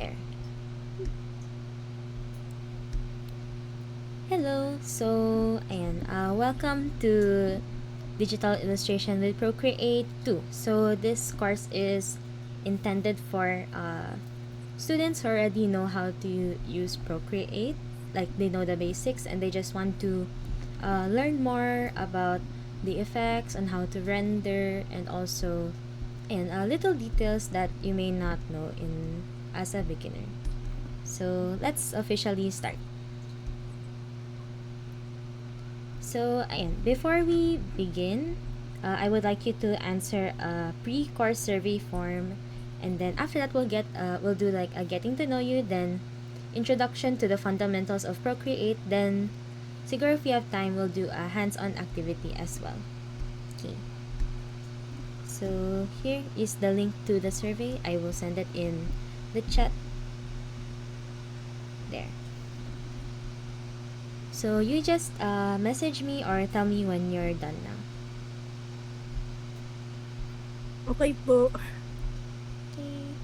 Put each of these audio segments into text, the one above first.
There. Hello. So, ayan. Welcome to Digital Illustration with Procreate 2. So, this course is intended for students who already know how to use Procreate. Like, they know the basics and they just want to learn more about the effects on how to render and also little details that you may not know in as a beginner. So let's officially start. So before we begin, I would like you to answer a pre-course survey form, and then after that we'll do like a getting to know you, then introduction to the fundamentals of Procreate, then siguro if we have time we'll do a hands-on activity as well. Okay. So here is the link to the survey. I will send it in the chat. There. So you just message me or tell me when you're done now. Okay po. Okay.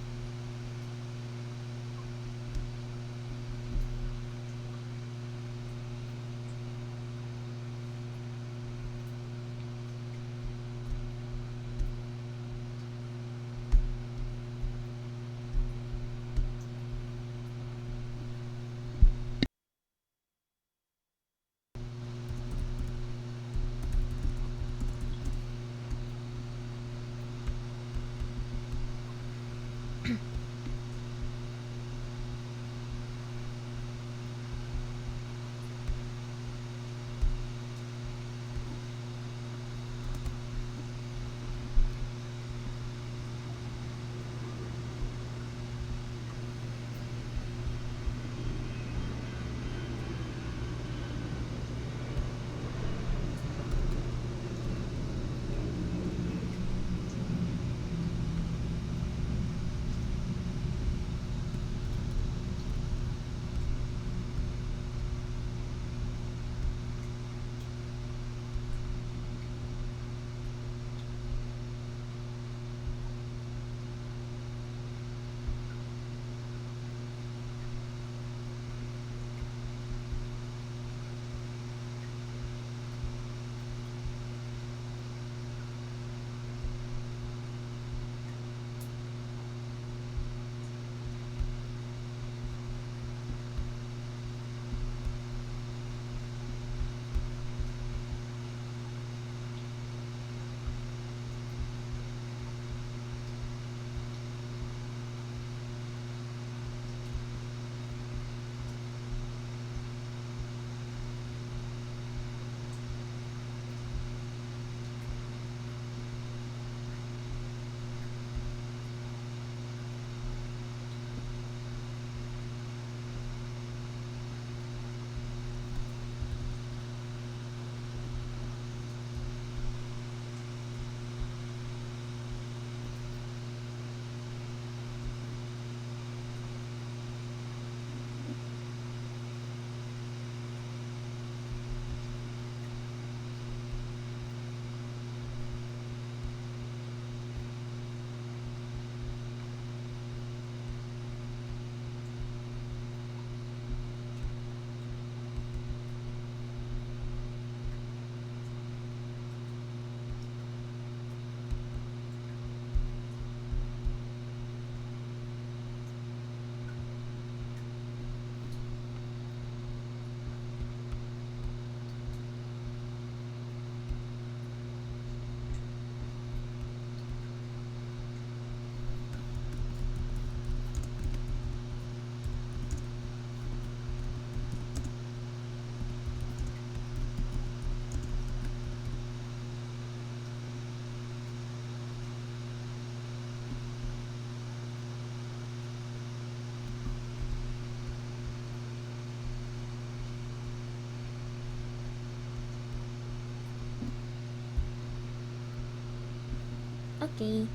Okay.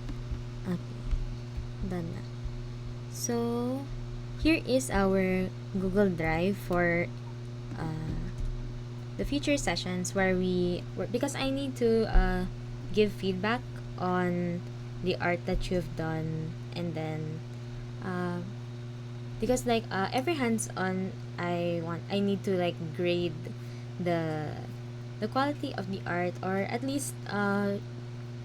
Okay. Done na. So here is our Google Drive for the future sessions where because I need to give feedback on the art that you've done, and then uh, because like every hands on I need to like grade the the quality of the art, or at least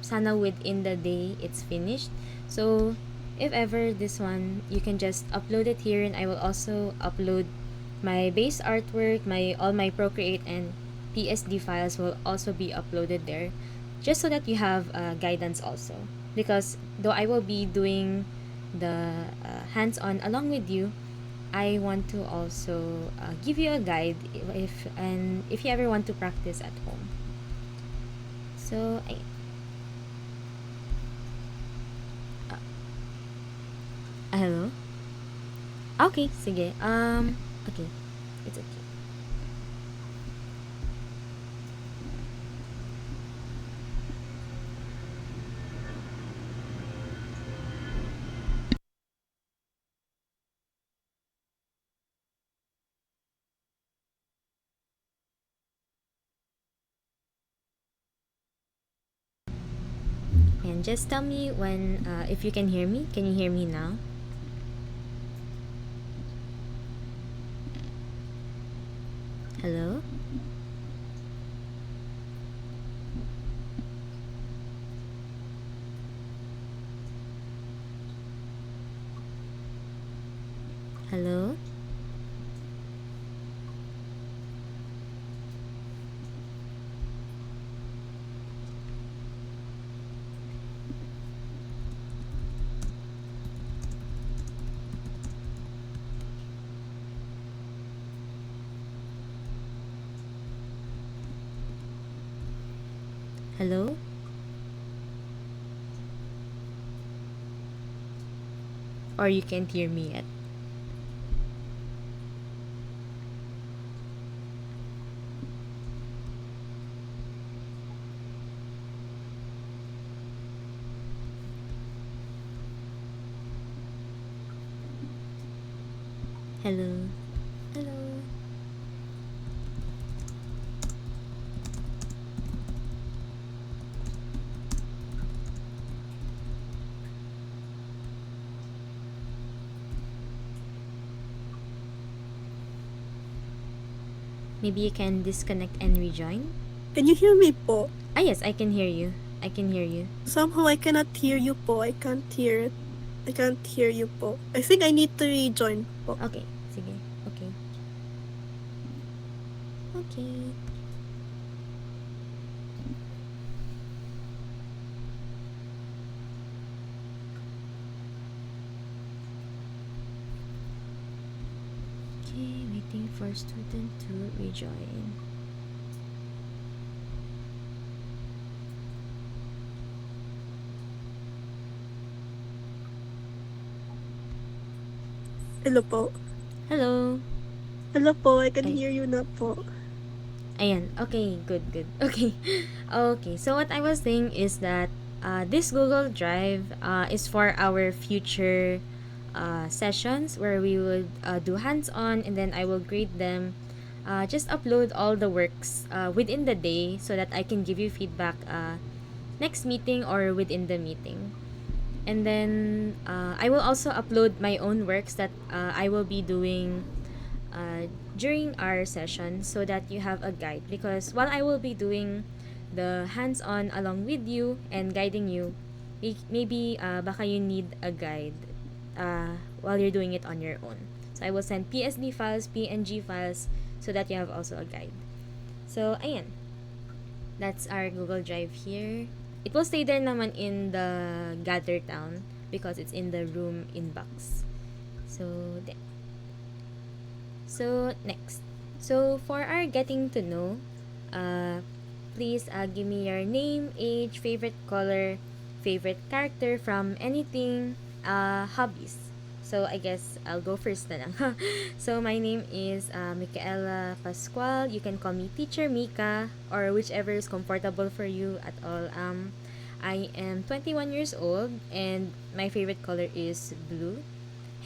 sana within the day it's finished. So if ever this one, you can just upload it here, and I will also upload my base artwork, my all my Procreate and PSD files will also be uploaded there, just so that you have guidance also. Because though I will be doing the hands-on along with you, I want to also give you a guide if you ever want to practice at home. So hello. Okay, sige. Okay. It's okay. And just tell me when, if you can hear me. Can you hear me now? Hello? Hello? Hello? Or you can't hear me yet? Hello? Hello? Maybe you can disconnect and rejoin? Can you hear me po? Ah, yes, I can hear you. I can hear you. Somehow I cannot hear you po. I can't hear it. I can't hear you po. I think I need to rejoin po. Okay, sige. Okay. Okay. Okay, waiting for student to rejoin. Hello po. Hello? Hello po. I can Ay. hear you na po. Ayan. Okay, good, good. Okay. Okay, so what I was saying is that this Google Drive is for our future sessions where we would do hands-on, and then I will grade them. Just upload all the works within the day so that I can give you feedback next meeting or within the meeting. And then I will also upload my own works that I will be doing during our session, so that you have a guide. Because while I will be doing the hands-on along with you and guiding you, maybe baka you need a guide while you're doing it on your own. So I will send PSD files, PNG files, so that you have also a guide. So ayan, that's our Google Drive here. It will stay there naman in the Gather Town because it's in the room inbox. So there. So next. So for our getting to know, uh, please give me your name, age, favorite color, favorite character from anything, hobbies. So I guess I'll go first na lang. So my name is Micaela Pascual. You can call me Teacher Mika, or whichever is comfortable for you at all. I am 21 years old, and my favorite color is blue,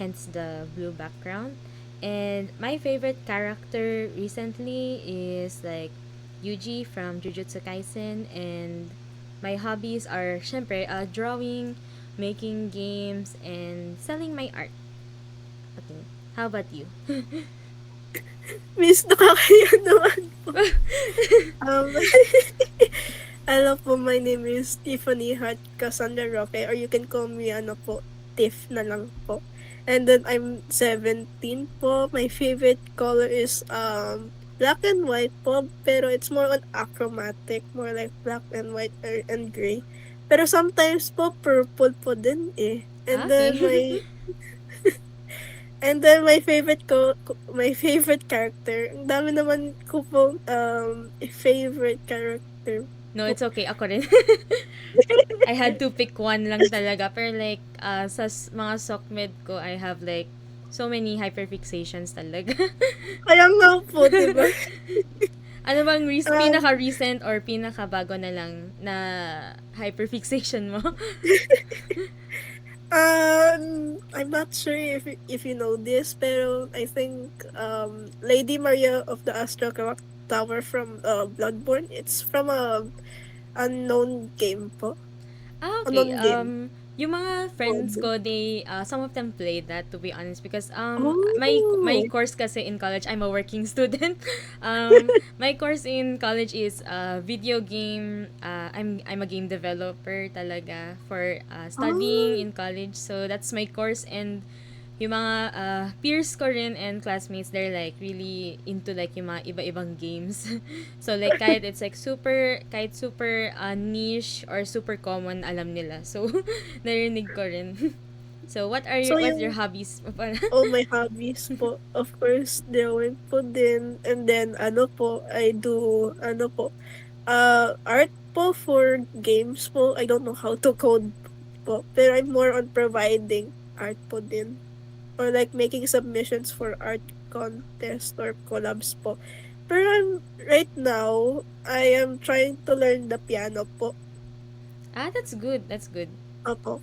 hence the blue background. And my favorite character recently is like Yuji from Jujutsu Kaisen, and my hobbies are syempre drawing, making games, and selling my art. Okay. How about you? Miss, nakakaya naman po. Um, Hello po, my name is Tiffany Hart Cassandra Roque, or you can call me, ano po, Tiff na lang po. And then I'm 17 po. My favorite color is black and white po, pero it's more on achromatic, more like black and white and gray. Pero sometimes po purple po din eh. Ah, okay. And then my favorite character. Ang dami naman ko po favorite character No, po. it's okay. Ako rin. I had to pick one lang talaga. Pero like, mga SOCMED ko, I have like, so many hyperfixations talaga. Kaya nga po, di ba? Ano bang Um, pinaka-recent or pinaka-bago na lang na hyperfixation mo? I'm not sure if you know this, pero I think Lady Maria of the Astral Clock Tower from Bloodborne. It's from a unknown game po. Ah, okay. Unknown game. Yung mga friends Mode. ko, some of them played that, to be honest, because my Oh. course kasi in college, I'm a working student. My course in college is video game. I'm a game developer talaga for studying Oh. in college. So that's my course, and yung mga peers ko rin and classmates, they're like really into like yung mga iba-ibang games. So like kahit super niche or super common, alam nila. So narinig ko rin. So So what's your yung hobbies? all my hobbies po, of course, drawing po din. And then, ano po, I do, ano po, art po for games po. I don't know how to code po. Pero I'm more on providing art po din. Or like making submissions for art contest or collabs po. Pero right now, I am trying to learn the piano po. That's good. That's good. Opo.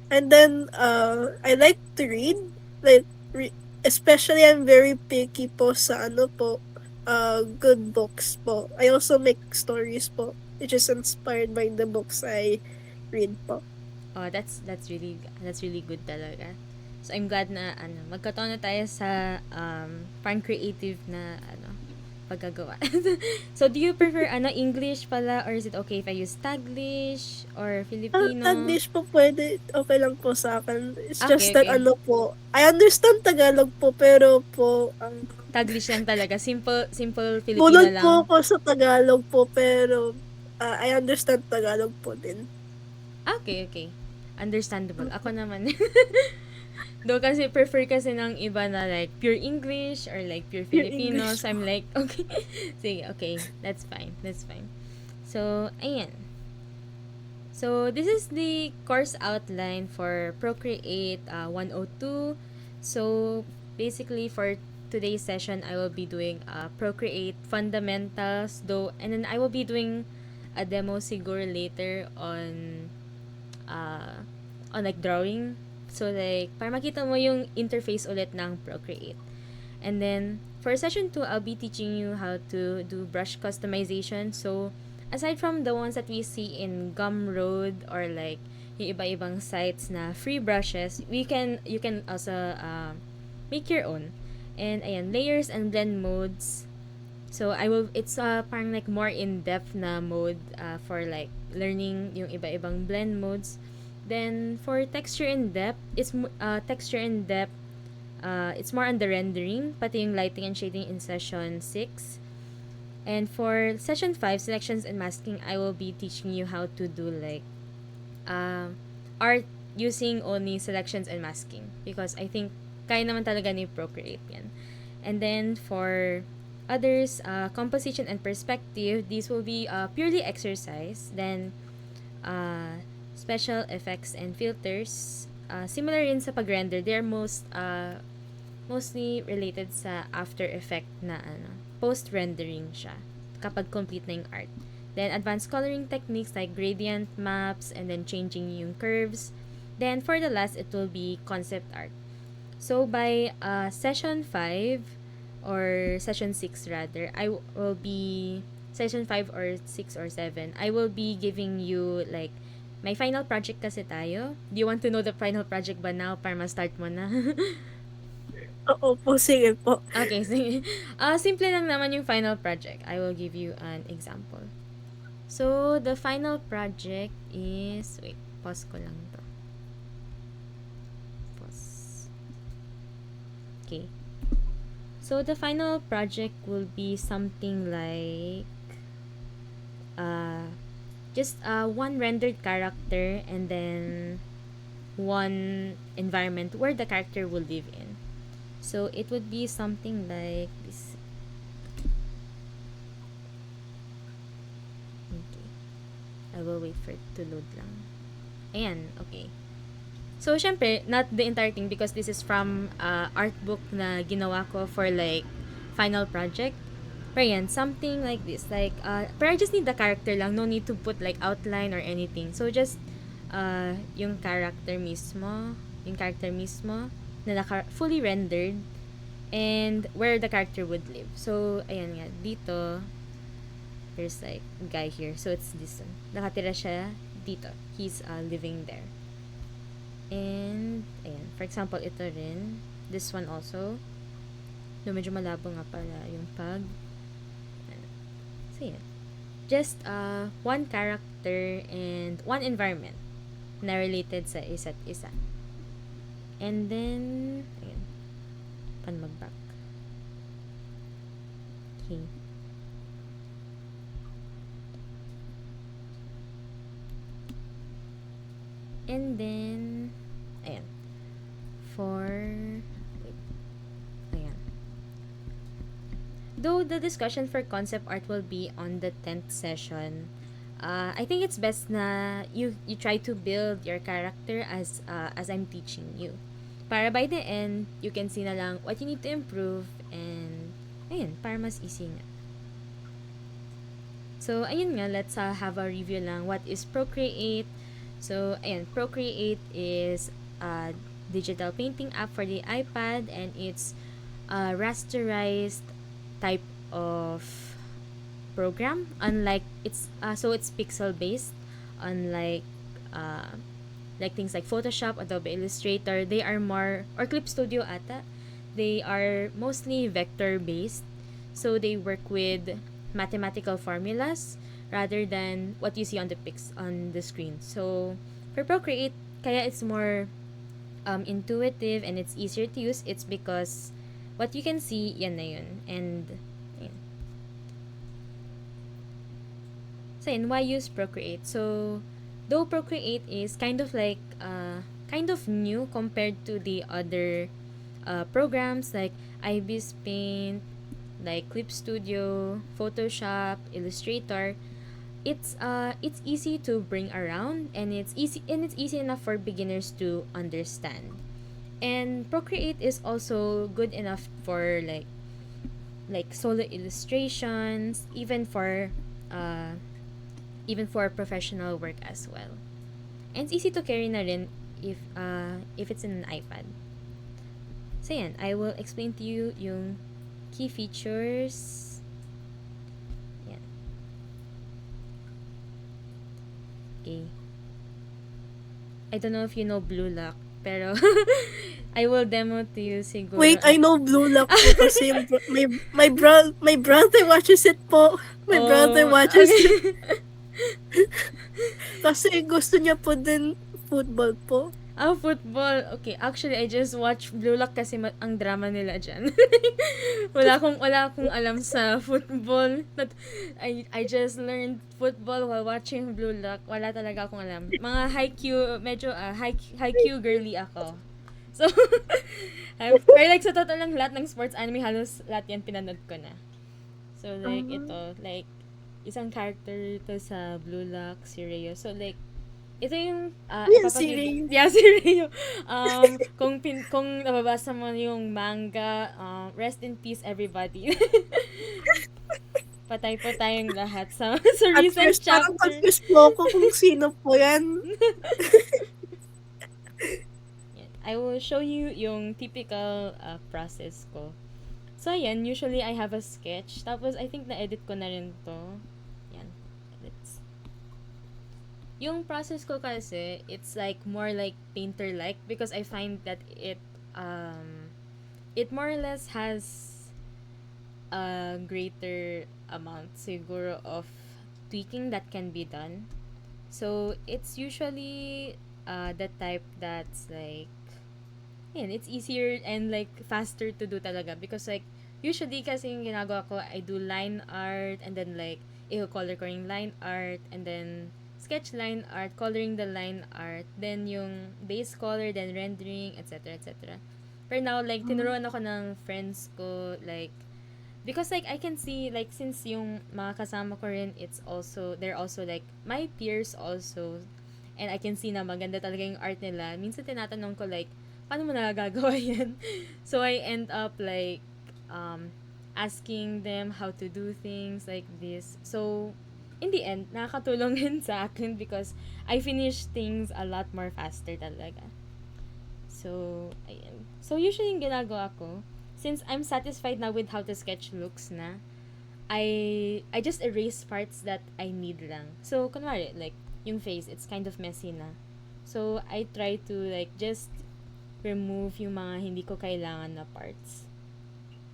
And then, I like to read. Like, especially I'm very picky po sa ano po, good books po. I also make stories po, which is inspired by the books I read po. Oh, that's really good talaga. So I'm glad na magkataon na tayo sa parang creative na paggagawa. So do you prefer English pala, or is it okay if I use Taglish or Filipino? Taglish po pwede, okay lang po sa akin. It's Okay, just that okay. ano po, I understand Tagalog po, pero po, ang Taglish lang talaga. Simple Filipino bunod po lang. ako sa Tagalog po, pero I understand Tagalog po din. Okay, okay. Understandable. Ako naman. Do kasi prefer kasi ng iba na like pure English or like pure Your Filipino. English So I'm po. like, okay. Sige, okay. That's fine. That's fine. So, ayan. So, this is the course outline for Procreate 102. So, basically for today's session, I will be doing Procreate fundamentals, though, and then I will be doing a demo siguro later uh, on like drawing. So, like, para makita mo yung interface ulit ng Procreate. And then, for session 2, I'll be teaching you how to do brush customization. So, aside from the ones that we see in Gumroad or like yung iba-ibang sites na free brushes, you can also make your own. And ayan, layers and blend modes. So it's parang like more in-depth na mode for like learning yung iba-ibang blend modes. Then for texture in depth, it's more on the rendering, pati yung lighting and shading in session 6. And for session 5, selections and masking, I will be teaching you how to do like art using only selections and masking, because I think kaya naman talaga ni Procreate yan. And then for others, composition and perspective, these will be purely exercise. Then special effects and filters, similar rin sa pag-render, they're mostly related sa After Effect na post-rendering siya kapag complete na yung art. Then, advanced coloring techniques like gradient maps and then changing yung curves. Then, for the last, it will be concept art. So, by session 5 or session 6 rather, session 5 or 6 or 7, I will be giving you like may final project kasi tayo. Do you want to know the final project ba now para ma-start mo na? Oo po, sige po. Okay, sige. Simple lang naman yung final project. I will give you an example. So, the final project is... Wait, pause ko lang to. Pause. Okay. So, the final project will be something like... Uh, just one rendered character and then one environment where the character will live in. So, it would be something like this. Okay. I will wait for it to load lang. Ayan, okay. So, syempre, not the entire thing because this is from art book na ginawa ko for like final project. Pero yan, something like this. Like, pero I just need the character lang. No need to put like outline or anything. So, just yung character mismo. Yung character mismo na fully rendered and where the character would live. So, ayan nga. Dito, there's like a guy here. So, it's this one. Nakatira siya dito. He's living there. And, ayan. For example, ito rin. This one also. No, medyo malabo nga pala yung pag. So, yan. Just one character and one environment na related sa isa't isa. And then, ayan. Pan mag-back. Okay. And then, ayan. For, wait. Ayan. Though the discussion for concept art will be on the 10th session, I think it's best na you try to build your character as I'm teaching you. Para by the end, you can see na lang what you need to improve and ayun, para mas easy nga. So, ayun nga, let's have a review lang. What is Procreate? So, ayun, Procreate is a digital painting app for the iPad and it's a rasterized type of program. Unlike, so it's pixel based. Unlike, like things like Photoshop, Adobe Illustrator, they are more, or Clip Studio ata, they are mostly vector based. So they work with mathematical formulas rather than what you see on the screen. So for Procreate, kaya it's more intuitive and it's easier to use. It's because what you can see, yan na yun. And yan. So yun, why use Procreate? So though Procreate is kind of like kind of new compared to the other programs like IBIS Paint, like Clip Studio, Photoshop, Illustrator, it's easy to bring around and it's easy enough for beginners to understand. And Procreate is also good enough for like solo illustrations, even for professional work as well. And it's easy to carry na rin if it's in an iPad. So yan, I will explain to you yung key features. Yan. Okay. I don't know if you know Blue Lock, pero I will demo to you siguro. Wait, I know Blue Lock po kasi yung my brother watches it po. My brother watches it. Kasi gusto niya po din football po. Football. Okay, actually, I just watched Blue Lock kasi ang drama nila dyan. wala akong alam sa football. I just learned football while watching Blue Lock. Wala talaga akong alam. Mga medyo high-Q girly ako. So, pero like sa totoo lang, lahat ng sports anime, halos lahat yan pinanood ko na. So, like, ito, like, isang character ito sa Blue Lock, si Reo. So, like, ito yung Si Reo. Yeah, si Reo. Kung nababasa mo yung manga, rest in peace everybody. Patay po tayong lahat sa At recent first, parang chapter. confused po ako kung sino po yan. I will show you yung typical process ko. So, ayan, usually I have a sketch. Tapos, I think na-edit ko na rin to. Yan. Edits. Yung process ko kasi, it's like more like painter-like because I find that it it more or less has a greater amount siguro of tweaking that can be done. So it's usually the type that's like, yan, it's easier and like faster to do talaga because like usually kasi yung ginagawa ko, I do line art and then like i-color ko yung line art and then sketch line art, coloring the line art, then yung base color, then rendering, etc. etc. Pero now, like, tinuruan ako ng friends ko, like, because like I can see like since yung mga kasama ko rin they're also like my peers also, and I can see na maganda talaga yung art nila. Minsan tinatanong ko like paano mo nagagawa yan? So I end up like asking them how to do things like this. So in the end, nakakatulong din sa akin because I finish things a lot more faster talaga. So, ayan. So, usually yung ginagawa ko, since I'm satisfied na with how the sketch looks na, I just erase parts that I need lang. So, kunwari, like, yung face, it's kind of messy na. So, I try to, like, just remove yung mga hindi ko kailangan na parts.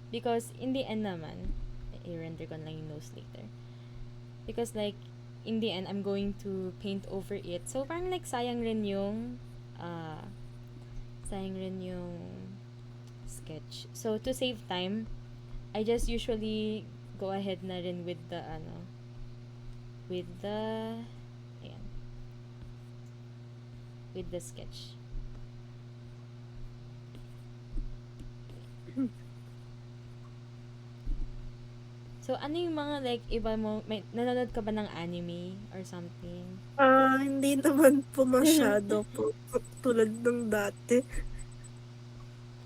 Because, in the end naman, i-render ko lang yung nose later. Because, like, in the end, I'm going to paint over it. So, parang, like, sayang rin yung sketch. So, to save time, I just usually go ahead na rin with the, ayan, with the sketch. So, ano yung mga, like, iba mo, nanonood ka ba ng anime or something? Hindi naman po masyado po tulad ng dati.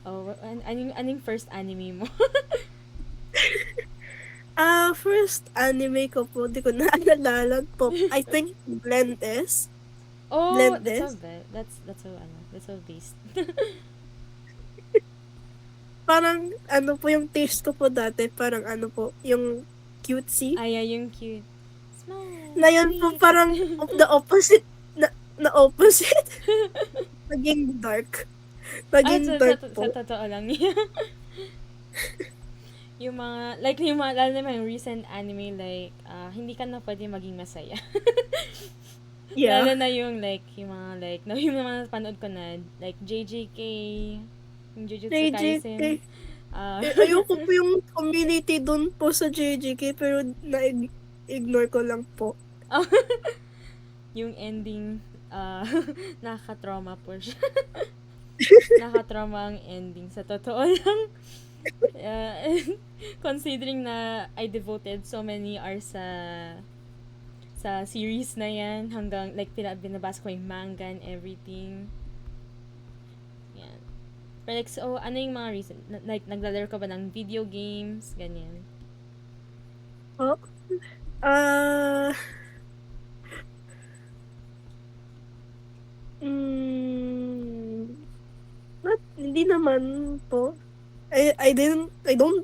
Oh, anong first anime mo? First anime ko po, di ko naalala po. I think Blend-S. Oh, Blend-S. that's so based. Parang ano po yung taste ko po dati, parang ano po, yung cutesy. Ay, yung cute. Smile. Ngayon po Sweet. parang the opposite, na opposite. Naging dark. Naging dark po. Sa totoo lang niya. Yung mga, like, lalo naman yung recent anime, like, hindi ka na pwede maging masaya. Yeah. Lalo na yung, like, yung mga, like, yung mga panood ko na, like, JJK, yung Jujutsu Kaisen. Ayoko po yung community dun po sa JJK, pero na-ignore ko lang po. Yung ending, nakaka-trauma po siya. Nakaka-trauma ang ending. Sa totoo lang. Considering na I devoted so many hours sa series na yan, hanggang, like, binabasa ko yung manga and everything. Yan. Pero, like, so, ano yung mga reason? Like, naglalaro ka ba ng video games? Ganyan. Oh? Hindi naman po. I don't You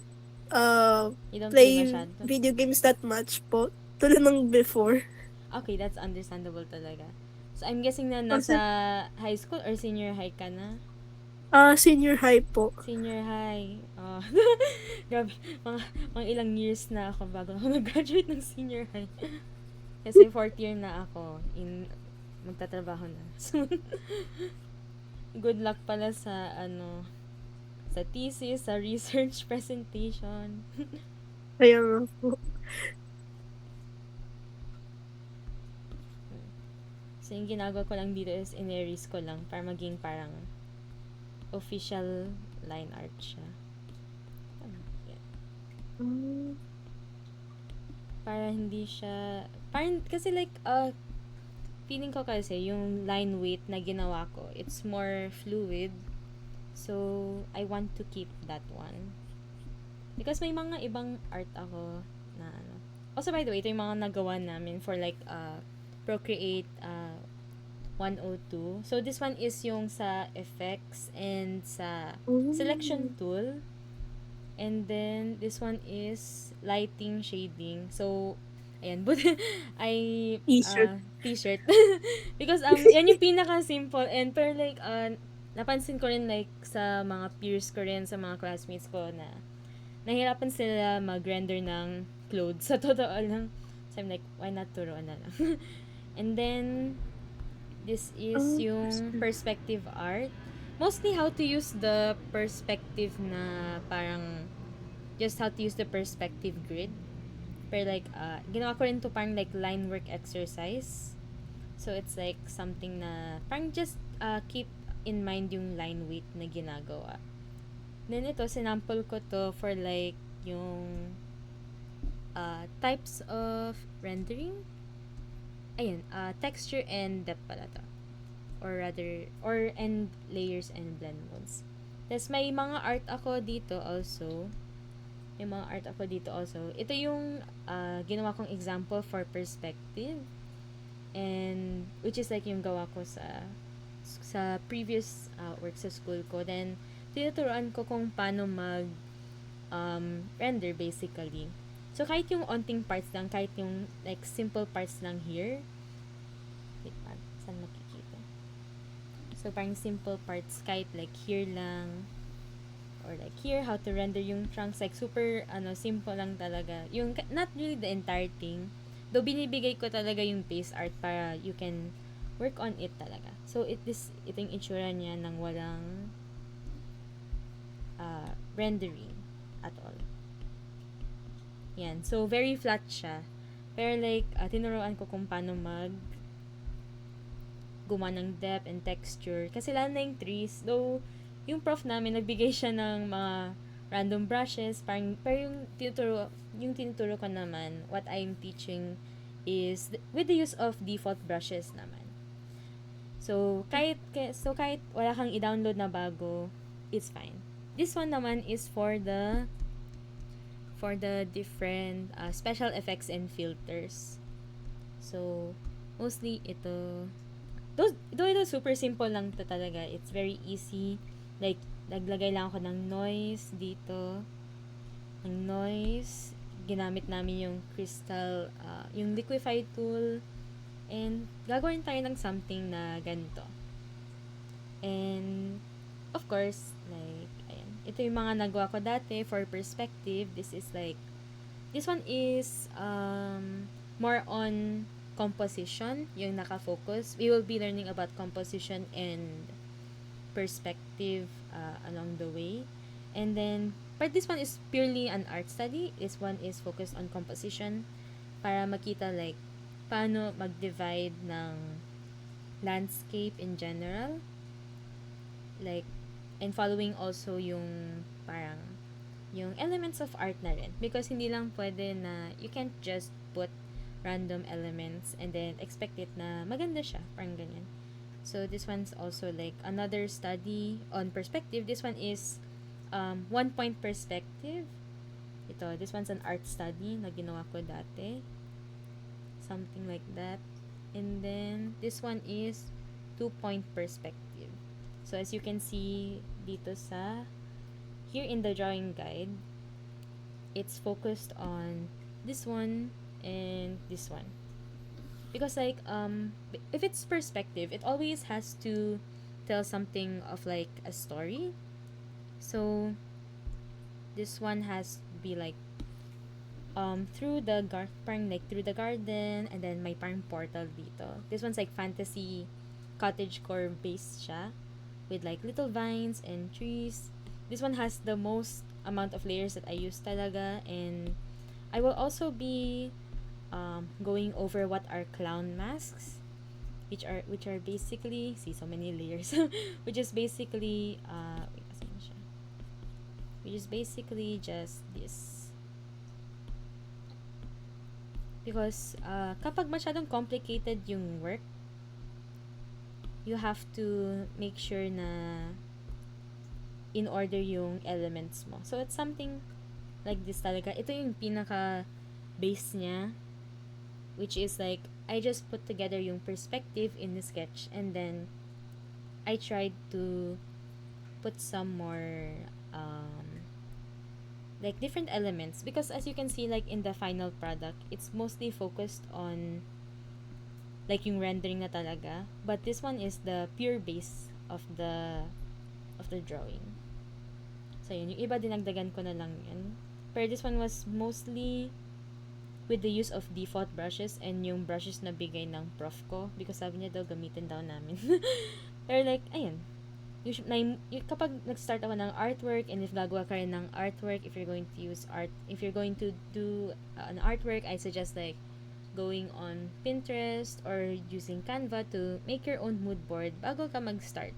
don't play masyado? video games that much po. Tulad ng before. Okay, that's understandable talaga. So, I'm guessing na nasa high school or senior high ka na? Senior high po. Senior high. Oh. Grabe, mga ilang years na ako bago ako nag-graduate ng senior high. Kasi 4th year na ako magtatrabaho na. So, good luck pala sa sa thesis, sa research presentation. Kaya nga po. So, yung ginagawa ko lang dito is in-erase ko lang para maging parang official line art siya. Yeah. Para hindi siya, parang, kasi like, feeling ko kasi yung line weight na ginawa ko, it's more fluid. So, I want to keep that one. Because may mga ibang art ako na Also, by the way, ito yung mga nagawa namin for like, Procreate 102. So, this one is yung sa effects and sa selection tool. And then, this one is lighting, shading. So, ayan. But, T-shirt. T-shirt. Because, yan yung pinaka-simple. And, pero like, napansin ko rin like sa mga peers ko rin, sa mga classmates ko na nahirapan sila mag-render ng clothes. Sa totoo lang. So I'm like, why not turuan na lang? And then, this is Oh, yung perspective art. Mostly how to use the perspective na parang just how to use the perspective grid. Pero like, ginawa ko rin to parang like line work exercise. So it's like something na parang just keep in mind yung line weight na ginagawa. Then ito, sinample ko to for like yung types of rendering. Ayun, texture and depth pala to. Or rather, and layers and blend modes. Tapos may mga art ako dito also. Yung mga art ako dito also. Ito yung ginawa kong example for perspective. And which is like yung gawa ko sa previous work sa school ko. Then, tinuturuan ko kung paano mag render basically. So, kahit yung onting parts lang, kahit yung like simple parts lang here. Wait, saan makikita? So, parang simple parts, kahit like here lang, or like here, how to render yung trunks, like super, simple lang talaga. Yung, not really the entire thing. Though, binibigay ko talaga yung base art para you can work on it talaga. So, ito yung itsura niya ng walang rendering at all. Yan. So, very flat siya. Pero like, tinuruan ko kung paano gumawa ng depth and texture. Kasi lalo na yung trees, though, yung prof namin, nagbigay siya ng mga random brushes. Pero yung tinuturo ko naman, what I'm teaching is with the use of default brushes naman. So, kahit wala kang i-download na bago, it's fine. This one naman is for the different special effects and filters. So, mostly ito super simple lang to talaga. It's very easy. Like, naglagay lang ako ng noise dito. Ng noise. Ginamit namin yung crystal, yung liquify tool. And, gagawin tayo ng something na ganito. And, of course, like, ayan. Ito yung mga nagawa ko dati for perspective. This one is more on composition, yung naka-focus. We will be learning about composition and perspective along the way. And then, but this one is purely an art study. This one is focused on composition para makita like paano mag-divide ng landscape in general. Like, and following also yung parang yung elements of art na rin. Because hindi lang pwede na you can't just put random elements and then expect it na maganda siya. Parang ganyan. So, this one's also like another study on perspective. This one is one-point perspective. This one's an art study na ginawa ko dati. Something like that. And then, this one is two-point perspective. So, as you can see dito here in the drawing guide, it's focused on this one and this one. Because like, if it's perspective, it always has to tell something of like a story. So, this one has to be like, through the garden, and then may parang portal dito. This one's like fantasy cottagecore based siya, with like little vines and trees. This one has the most amount of layers that I use talaga, and I will also be going over what are clown masks, which are basically, see, so many layers, which is basically just this. Because kapag masyadong complicated yung work, you have to make sure na in order yung elements mo. So, it's something like this talaga. Ito yung pinaka base niya, which is like, I just put together yung perspective in the sketch, and then I tried to put some more like different elements, because as you can see like in the final product, it's mostly focused on like yung rendering na talaga, but this one is the pure base of the of the drawing. So, yun. Yung iba, dinagdagan ko na lang yun. Pero this one was mostly with the use of default brushes and yung brushes na bigay ng prof ko because sabi niya daw gamitin daw namin. Pero like, ayun. Kapag nag-start ako ng artwork and if gagawa ka rin ng artwork, if you're going to do an artwork, I suggest like going on Pinterest or using Canva to make your own mood board bago ka mag-start.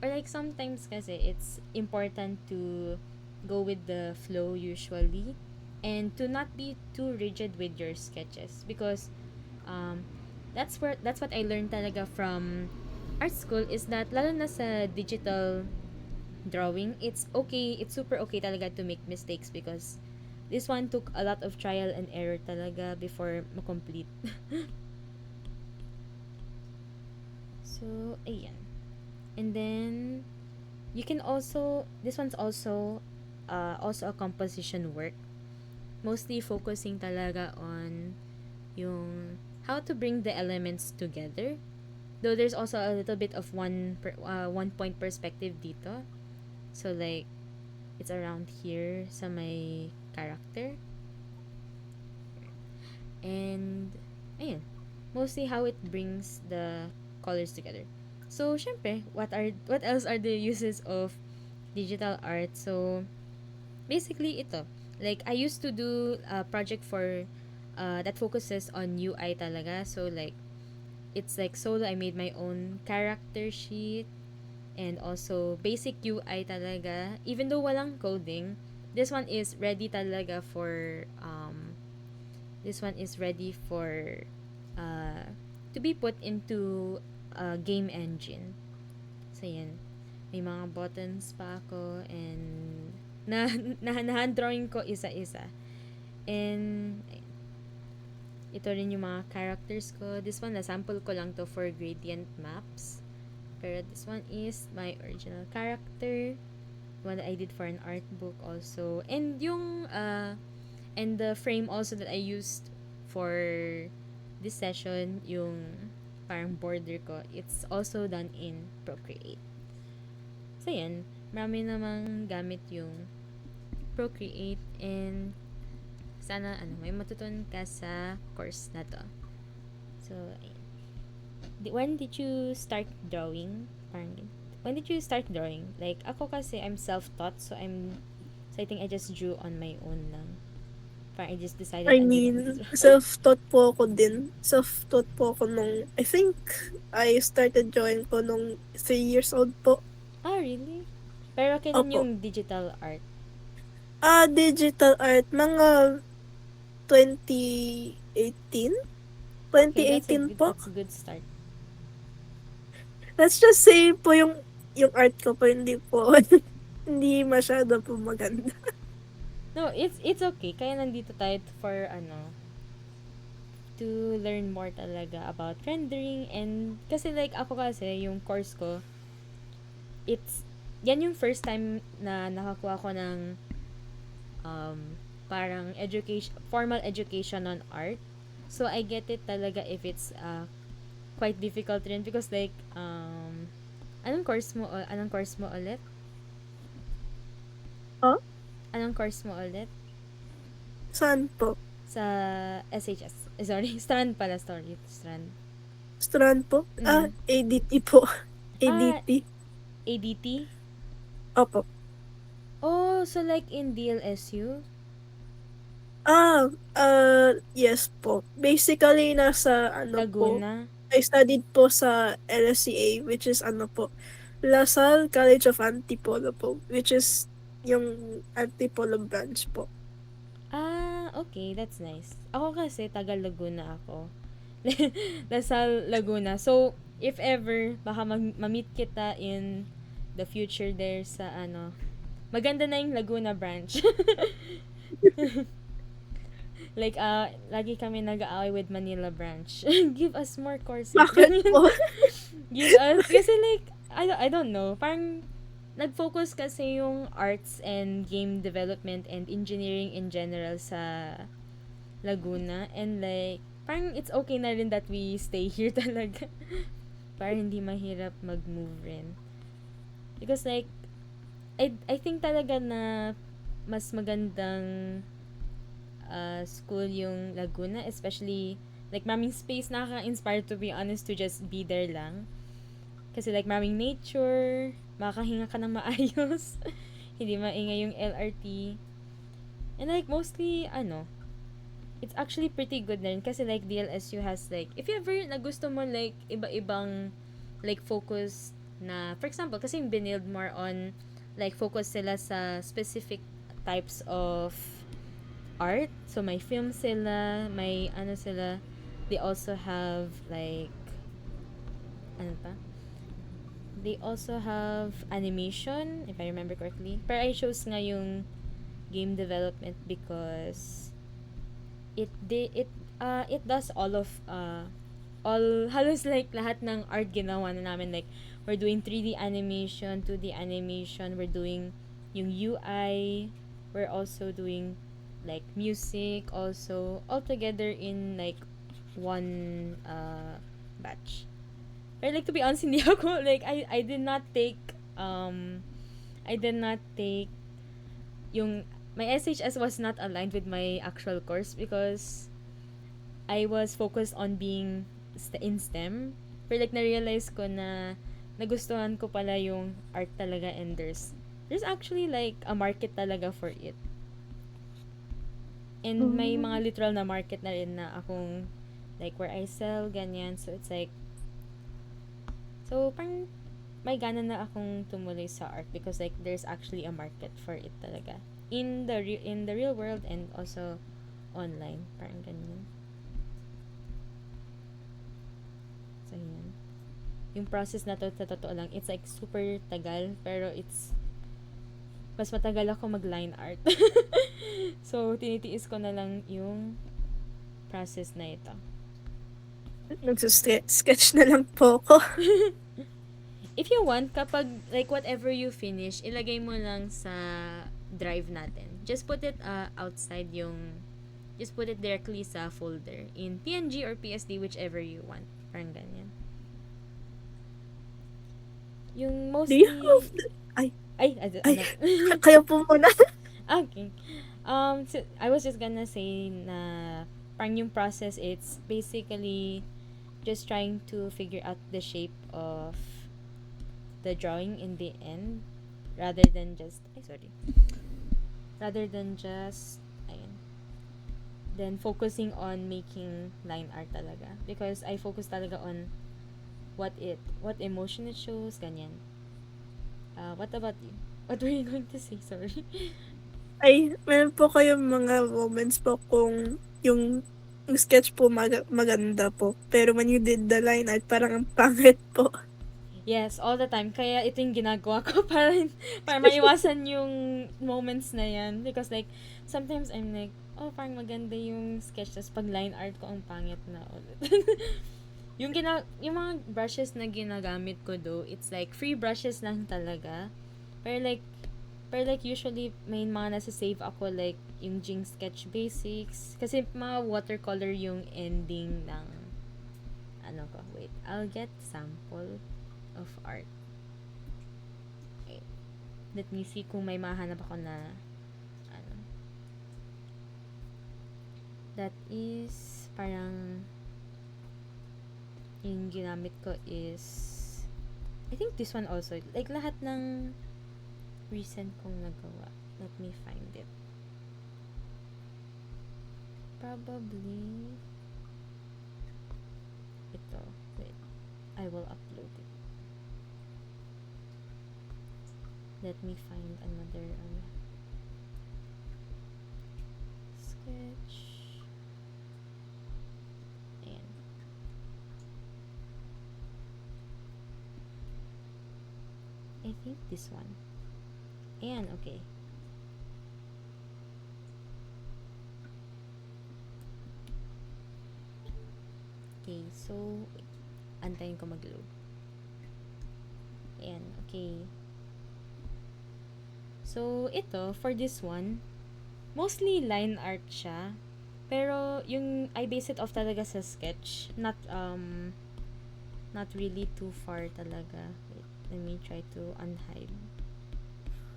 Or like sometimes kasi it's important to go with the flow usually and to not be too rigid with your sketches because that's what I learned talaga from art school is that lalo na sa digital drawing, it's super okay talaga to make mistakes because this one took a lot of trial and error talaga before ma-complete. So, ayan. And then, you can also, this one's also a composition work. Mostly focusing talaga on yung how to bring the elements together. Though there's also a little bit of one point perspective dito. So like, it's around here sa may character. And, ayun. Mostly how it brings the colors together. So, syempre, what else are the uses of digital art? So, basically, ito. Like, I used to do a project for, that focuses on UI talaga. So, like, it's like solo. I made my own character sheet and also basic UI talaga. Even though walang coding, this one is ready talaga for, to be put into a game engine. So, yan. May mga buttons pa ako and hand drawing ko isa-isa. And ito rin yung mga characters ko. This one, na-sample ko lang to for gradient maps. Pero this one is my original character. One that I did for an art book also. And yung, and the frame also that I used for this session, yung parang border ko, it's also done in Procreate. So, yan. Marami namang gamit yung Procreate and sana may matutunan ka sa course na to. So, ayan. When did you start drawing? When did you start drawing? Like, ako kasi, I'm self-taught, so I think I just drew on my own lang. Parang I just decided I mean, self-taught po ako din. Self-taught po ako nung, I think, I started drawing po nung 3 years old po. Ah, really? Pero kailan Opo. yung digital art? Digital art, mga 2018? 2018 po. That's a good start. Let's just say po yung art ko po, hindi po, hindi masyado po maganda. No, it's okay. Kaya nandito tayo for to learn more talaga about rendering and kasi like ako kasi yung course ko yan yung first time na nakakuha ko ng parang formal education on art. So I get it talaga if it's quite difficult rin because like anong course mo ulit? Oh? Anong course mo ulit? Saan po? Sa SHS. Sorry, Strand pala. Strand. Strand po? ADT po. ADT. ADT? Opo. Oh, so like in DLSU? Yes po. Basically, nasa Laguna? Po. I studied po sa LSCA, which is LaSalle College of Antipolo po, which is yung Antipolo branch po. Okay. That's nice. Ako kasi, taga Laguna ako. LaSalle, Laguna. So, if ever, baka ma-meet kita in the future there sa maganda na yung Laguna branch. Like, lagi kami nag-aaway with Manila branch. Give us more courses. Bakit po? Give us. Kasi like, I don't know. Parang, nag-focus kasi yung arts and game development and engineering in general sa Laguna. And like, parang it's okay na rin that we stay here talaga. Para hindi mahirap mag-move rin. Because like, I think talaga na mas magandang school yung Laguna, especially like maraming space, nakaka-inspire to be honest to just be there lang. Kasi like maraming nature, makakahinga ka ng maayos, hindi maingay yung LRT. And like mostly, it's actually pretty good na rin kasi like DLSU has like, if you ever na gusto mo like iba-ibang like focus na, for example, kasi yung binild more on like focus sila sa specific types of art. So may film sila, may ano sila, they also have like, ano pa? They also have animation, if I remember correctly. Pero I chose nga yung game development because it does all halos like lahat ng art ginawa na namin, like we're doing 3D animation, 2D animation, we're doing yung UI, we're also doing like music also all together in like one batch. Or like to be honest, hindi ako like I did not take yung my SHS was not aligned with my actual course because I was focused on being in STEM. Pero like na-realize ko na nagustuhan ko pala yung art talaga, and there's actually like a market talaga for it. And may mga literal na market na rin na akong like where I sell, ganyan. So it's like, so parang may gana na akong tumuloy sa art because like there's actually a market for it talaga in the real world and also online, parang ganyan. So yan, yung process na to sa totoo lang, it's like super tagal, pero it's mas matagal ako mag line art. So tinitiis ko na lang yung process na ito. Nagsusketch na lang po ako. If you want, kapag like whatever you finish, ilagay mo lang sa drive natin. Just put it outside just put it directly sa folder in PNG or PSD, whichever you want. Parang ganyan. Yung Do mostly... you have... Ay, Kayo po muna. Okay. So I was just gonna say na parang yung process, it's basically just trying to figure out the shape of the drawing in the end rather than just ayun, then focusing on making line art talaga because I focus talaga on what emotion it shows, ganyan. What about you? What were you going to say? Sorry. Ay, meron po kayong mga moments po kung yung sketch po maganda po. Pero when you did the line art, parang ang pangit po. Yes, all the time. Kaya ito yung ginagawa ko para maiwasan yung moments na yan. Because like, sometimes I'm like, oh, parang maganda yung sketch. Tapos pag line art ko, ang pangit na ulit. yung mga brushes na ginagamit ko though, it's like free brushes lang talaga. Pero like usually may mga nasa save ako like yung Jing Sketch Basics. Kasi mga watercolor yung ending ng ano ko. Wait, I'll get sample of art. Okay. Let me see kung may mahanap ako na ano. That is parang yung ginamit ko is I think this one also. Like lahat ng recent kong nagawa. Let me find it. Probably ito. Wait. I will upload it. Let me find another sketch. Ayan. I think this one. Ayan, okay. Okay, so antayin ko mag-load. Ayan, okay. So, ito, for this one, mostly line art siya. Pero, I base it off talaga sa sketch. Not really too far talaga. Wait. Let me try to unhide.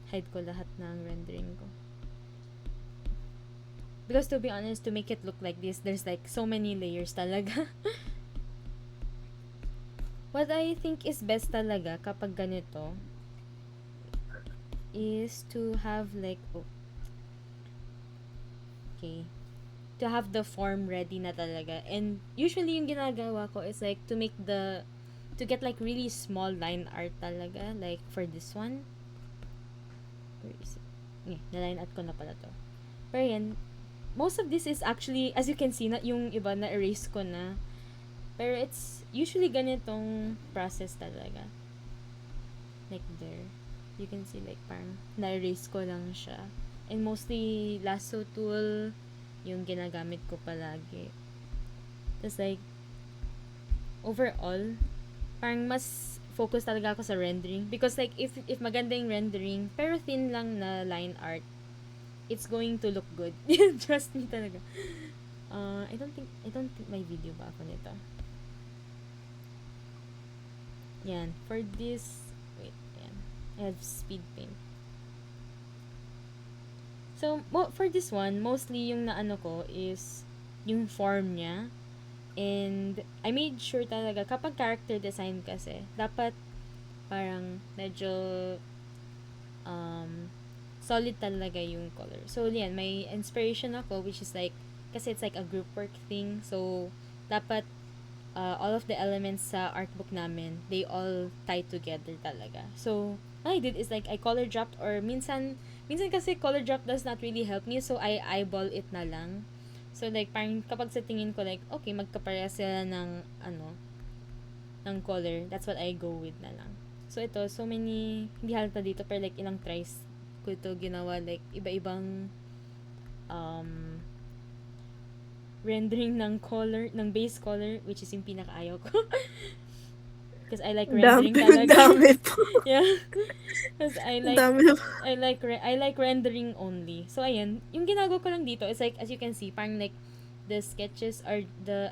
Hide ko lahat ng rendering ko. Because to be honest, to make it look like this, there's like so many layers talaga. What I think is best talaga kapag ganito is to have like, to have the form ready na talaga. And usually yung ginagawa ko is like to get like really small line art talaga. Like for this one. Where is it? Na-line art ko na pala to. Pero yan, most of this is actually, as you can see, na yung iba na erase ko na. Pero it's usually ganitong process talaga. Like there. You can see like parang na-erase ko lang siya. And mostly lasso tool yung ginagamit ko palagi. Tapos like, overall, parang mas focus talaga ako sa rendering. Because like, if maganda yung rendering, pero thin lang na line art, it's going to look good. Trust me talaga. I don't think may video ba ako nito. Yan. For this, wait, yan. I have speed paint. So, for this one, mostly yung naano ko is yung form niya. And I made sure talaga, kapag character design kasi, dapat parang medyo solid talaga yung color. So, yan, may inspiration ako, which is like, kasi it's like a group work thing. So, dapat all of the elements sa art book namin, they all tie together talaga. So, what I did is like, I color dropped, or minsan kasi color drop does not really help me, so I eyeball it na lang. So, like, parang kapag sa tingin ko, like, okay, magkapareha sila ng, ng color, that's what I go with na lang. So, ito, so many, hindi halata dito, pero like, ilang tries ko ito ginawa, like, iba-ibang, rendering ng color, ng base color, which is yung pinaka-ayaw ko. Because I like rendering talaga. Dami po. Yeah. Because I like rendering only. So, ayan, yung ginagawa ko lang dito is like, as you can see, parang like, the sketches are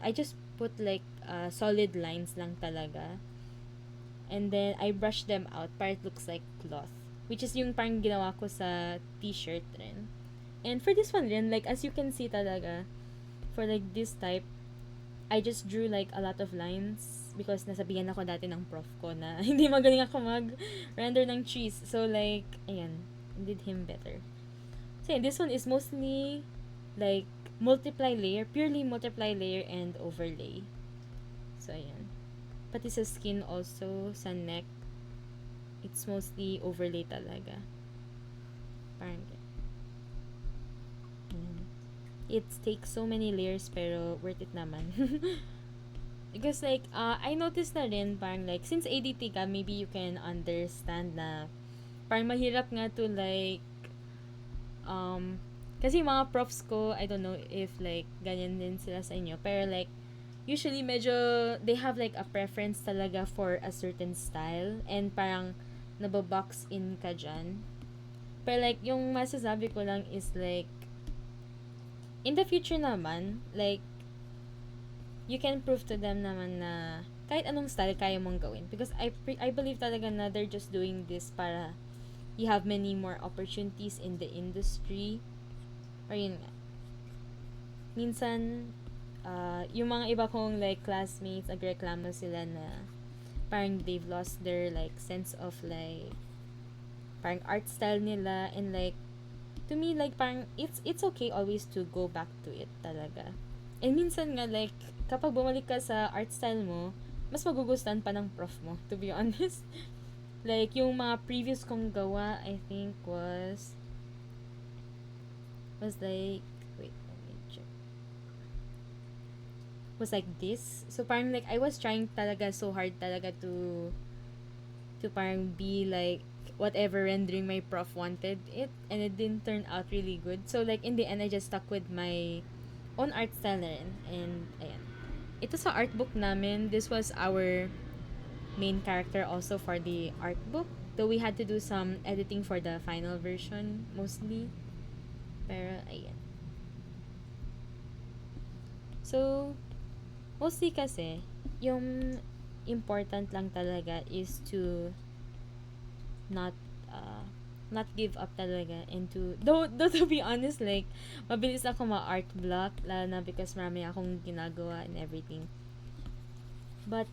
I just put like, solid lines lang talaga. And then, I brush them out para it looks like cloth. Which is yung parang ginawa ko sa t-shirt rin. And for this one rin, like, as you can see talaga, for like this type, I just drew like a lot of lines because nasabihan ako dati ng prof ko na hindi magaling ako mag-render ng trees. So like, ayan, did him better. So yeah, this one is mostly like purely multiply layer and overlay. So ayan. Pati sa skin also, sa neck, it's mostly overlay talaga. Parang it takes so many layers pero worth it naman. Because like, I noticed na rin parang like, since ADT ka, maybe you can understand na parang mahirap nga to like, kasi mga profs ko, I don't know if like, ganyan din sila sa inyo, pero like, usually medyo, they have like a preference talaga for a certain style, and parang, nababox in ka dyan. Pero like, yung masasabi ko lang is like, in the future naman, like, you can prove to them naman na kahit anong style kaya mong gawin. Because I believe talaga na they're just doing this para you have many more opportunities in the industry. Or yun nga. Minsan, yung mga iba kong like classmates, nagreklamo sila na parang they've lost their like sense of like parang art style nila, and like to me, like, parang, it's okay always to go back to it talaga. And minsan nga, like, kapag bumalik ka sa art style mo, mas magugustuhan pa ng prof mo, to be honest. Like, yung mga previous kong gawa, I think, was like, wait, let me check. Was like this. So, parang, like, I was trying talaga so hard talaga to parang be, like, whatever rendering my prof wanted it, and it didn't turn out really good. So like in the end, I just stuck with my own art style na rin. And ayan, ito sa art book namin, this was our main character also for the art book, though we had to do some editing for the final version mostly. Pero ayan, so mostly kasi yung important lang talaga is to not not give up talaga and though to be honest, like mabilis ako ma-art block lalo na because marami akong ginagawa and everything. But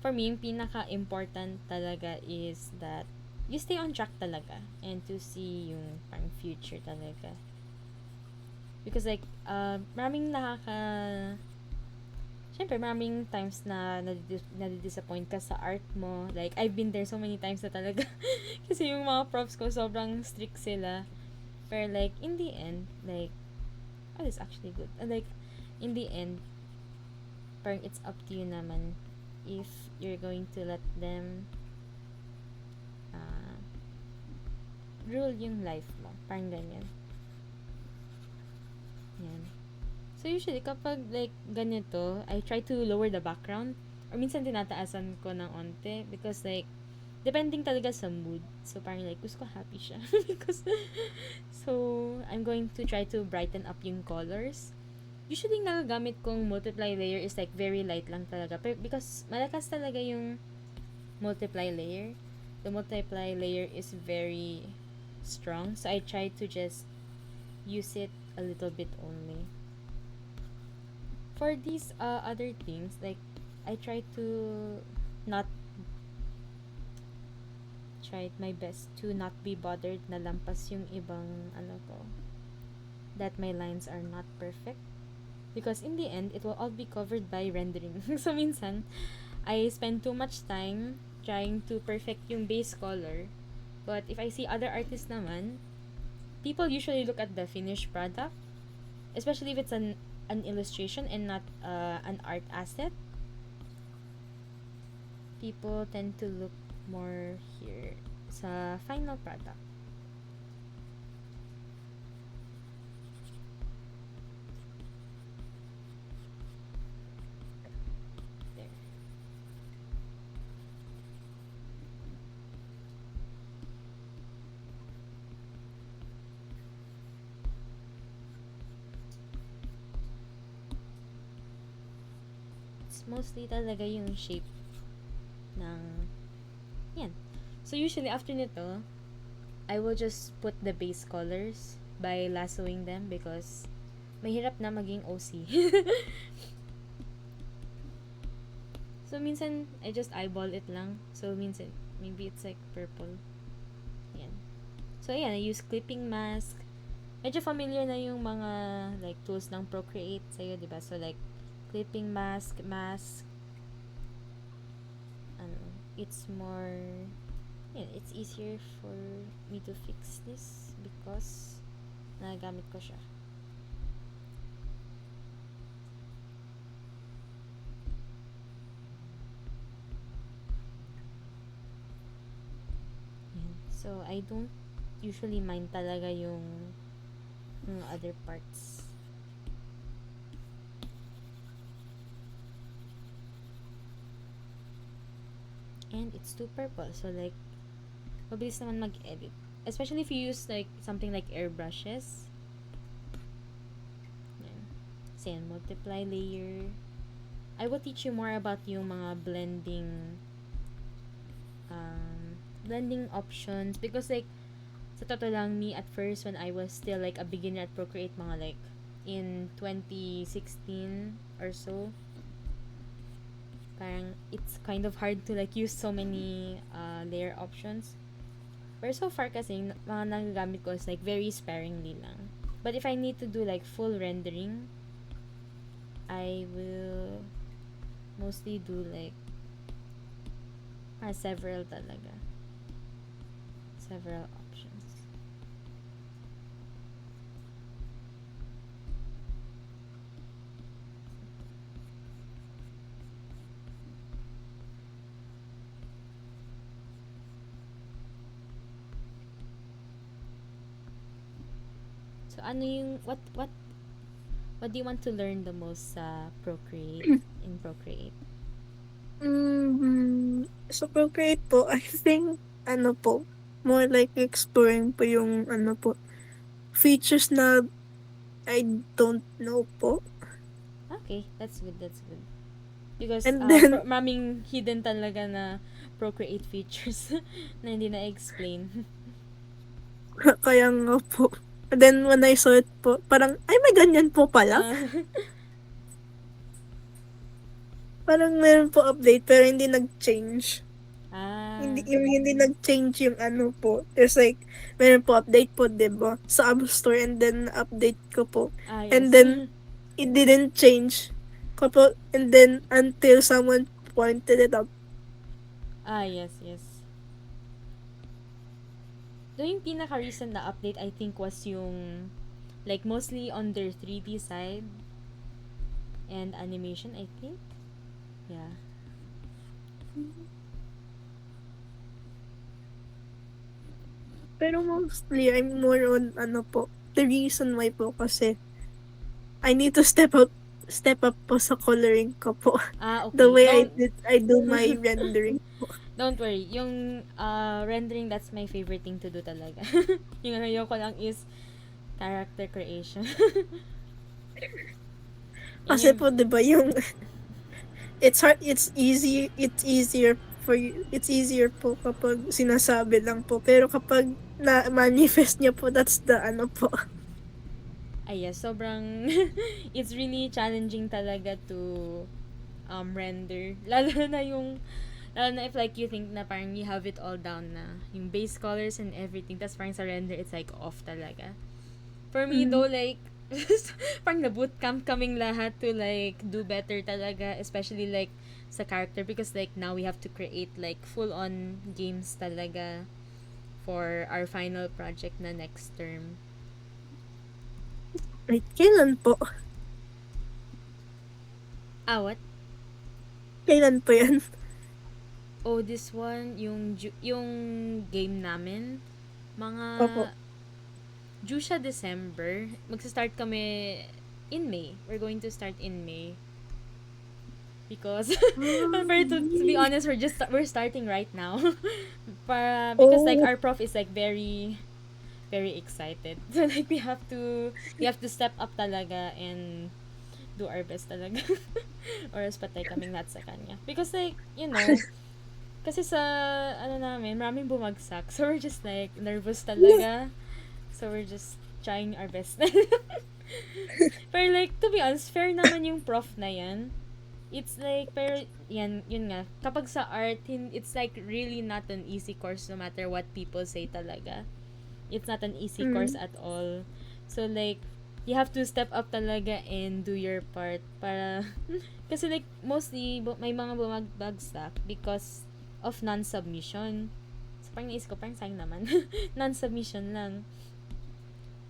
for me, yung pinaka-important talaga is that you stay on track talaga and to see yung parang future talaga. Because like, maraming syempre, maraming times na nadidisappoint ka sa art mo. Like, I've been there so many times na talaga. Kasi yung mga profs ko, sobrang strict sila. Pero like, in the end, like, oh, it's actually good. And like, in the end, parang it's up to you naman if you're going to let them rule yung life mo. Parang ganyan. Yan. So, usually, kapag, like, ganito, I try to lower the background. Or minsan, tinataasan ko ng onte. Because, like, depending talaga sa mood. So, parang, like, gusto ko happy siya. Because, so, I'm going to try to brighten up yung colors. Usually, nagagamit kong multiply layer is, like, very light lang talaga. Pero, because, malakas talaga yung multiply layer. The multiply layer is very strong. So, I try to just use it a little bit only. For these other things, like, I try to not tried my best to not be bothered na lampas yung ibang that my lines are not perfect, because in the end it will all be covered by rendering. So minsan I spend too much time trying to perfect yung base color, but if I see other artists naman, people usually look at the finished product, especially if it's an illustration and not an art asset. People tend to look more here sa final product. There. It's mostly talaga yung shape ng yan. So usually after nito, I will just put the base colors by lassoing them because mahirap na maging OC. So minsan I just eyeball it lang. So minsan maybe it's like purple. Yan. So ayan, I use clipping mask. Medyo familiar na yung mga like tools ng Procreate sa'yo, diba? So like clipping mask, it's more, it's easier for me to fix this because nagagamit ko siya. So I don't usually mind talaga yung other parts. And it's too purple, so like mabilis naman mag-edit, especially if you use like something like airbrushes. So yan, multiply layer. I will teach you more about yung mga blending options, because like sa totoo lang, me at first when I was still like a beginner at Procreate, mga like in 2016 or so, parang it's kind of hard to like use so many layer options. Pero so far kasi, mga nagagamit ko is like very sparingly lang. But if I need to do like full rendering, I will mostly do like several talaga. Several options. So ano yung what do you want to learn the most sa Procreate in Procreate? So Procreate po, I think po, more like exploring po yung po, features na I don't know po. Okay, that's good. Because And then, maraming hidden talaga na Procreate features na hindi na-explain. kaya nga po. And then, when I saw it po, parang, ay, may ganyan po pala. Ah, Parang meron po update, pero hindi nag-change. ah, Hindi nag-change yung ano po. There's like, meron po update po, diba? Sa App Store, and then, update ko po. And yes. then, it didn't change. And then, until someone pointed it out. Yes, yes. So, yung pinaka-recent na update, I think, was yung, like, mostly on their 3D side and animation, I think. Yeah. Pero mostly, I'm more on, ano po, the reason why po kasi, I need to step up po sa coloring ko po. The Okay. way I do my rendering po. Don't worry. Yung rendering, that's my favorite thing to do talaga. Yung ayoko lang is character creation. Yan Kasi yung, po, 'di ba, yung it's hard, it's easier for you, it's easier po kapag sinasabi lang po. Pero kapag na manifest niya po, that's the ano po. yes, sobrang, it's really challenging talaga to render. Lalo na if like you think na parang you have it all down na, yung base colors and everything, tas parang sa render, it's like off talaga. For me Mm. though, like, parang na-bootcamp kaming lahat to like do better talaga, especially like sa character, because like now we have to create like full-on games talaga for our final project na next term. Wait, kailan po? What? Kailan po yan? Oh, this one, yung game namin, mga Opo. due siya December. Magsa-start kami in May. We're going to start in May. Because, to be honest, we're starting right now. Because like Oh, our prof is like very, very excited. So like we have to step up talaga and do our best talaga. Or else patay kaming lahat sa kanya. Because like, kasi sa, namin, maraming bumagsak. So we're just like, nervous talaga. So we're just trying our best. Pero like, to be honest, fair naman yung prof na yan. It's like, pero yun nga, kapag sa art, it's like really not an easy course no matter what people say talaga. It's not an easy course mm. at all. So like, you have to step up talaga and do your part para, kasi like, mostly, may mga bumabagsak because of non-submission. So parang naisip ko, parang sayang naman. Non-submission lang.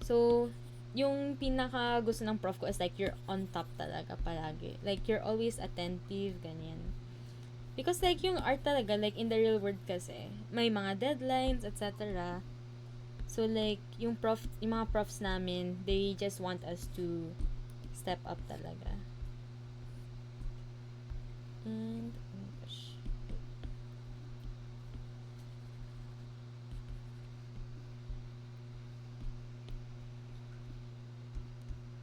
So, yung pinaka gusto ng prof ko is like you're on top talaga palagi. Like you're always attentive, ganyan. Because like yung art talaga, like in the real world kasi, may mga deadlines, etc. So like yung mga profs namin, they just want us to step up talaga. And, oh my gosh.